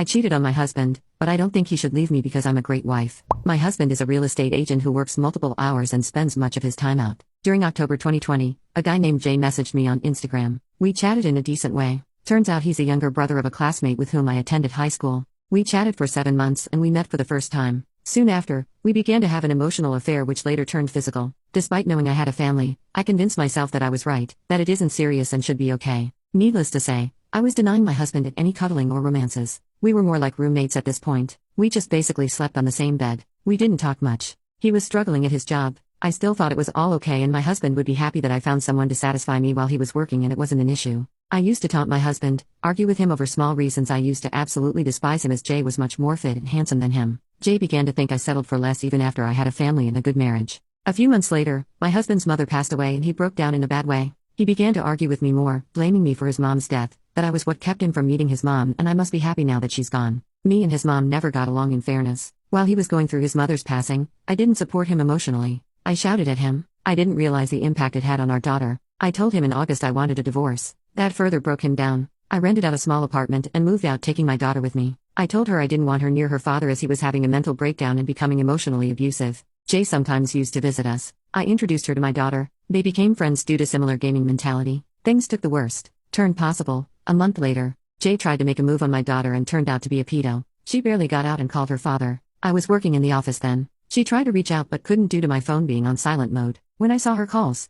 I cheated on my husband, but I don't think he should leave me because I'm a great wife. My husband is a real estate agent who works multiple hours and spends much of his time out. During October 2020, a guy named Jay messaged me on Instagram. We chatted in a decent way. Turns out he's a younger brother of a classmate with whom I attended high school. We chatted for 7 months and we met for the first time. Soon after, we began to have an emotional affair which later turned physical. Despite knowing I had a family, I convinced myself that I was right, that it isn't serious and should be okay. Needless to say, I was denying my husband any cuddling or romances. We were more like roommates at this point. We just basically slept on the same bed. We didn't talk much. He was struggling at his job. I still thought it was all okay and my husband would be happy that I found someone to satisfy me while he was working and it wasn't an issue. I used to taunt my husband, argue with him over small reasons. I used to absolutely despise him as Jay was much more fit and handsome than him. Jay began to think I settled for less even after I had a family and a good marriage. A few months later, my husband's mother passed away and he broke down in a bad way. He began to argue with me more, blaming me for his mom's death, that I was what kept him from meeting his mom and I must be happy now that she's gone. Me and his mom never got along in fairness. While he was going through his mother's passing, I didn't support him emotionally. I shouted at him. I didn't realize the impact it had on our daughter. I told him in August I wanted a divorce. That further broke him down. I rented out a small apartment and moved out, taking my daughter with me. I told her I didn't want her near her father as he was having a mental breakdown and becoming emotionally abusive. Jay sometimes used to visit us. I introduced her to my daughter. They became friends due to similar gaming mentality. Things took the worst turn possible. A month later, Jay tried to make a move on my daughter and turned out to be a pedo. She barely got out and called her father. I was working in the office then. She tried to reach out but couldn't due to my phone being on silent mode. When I saw her calls,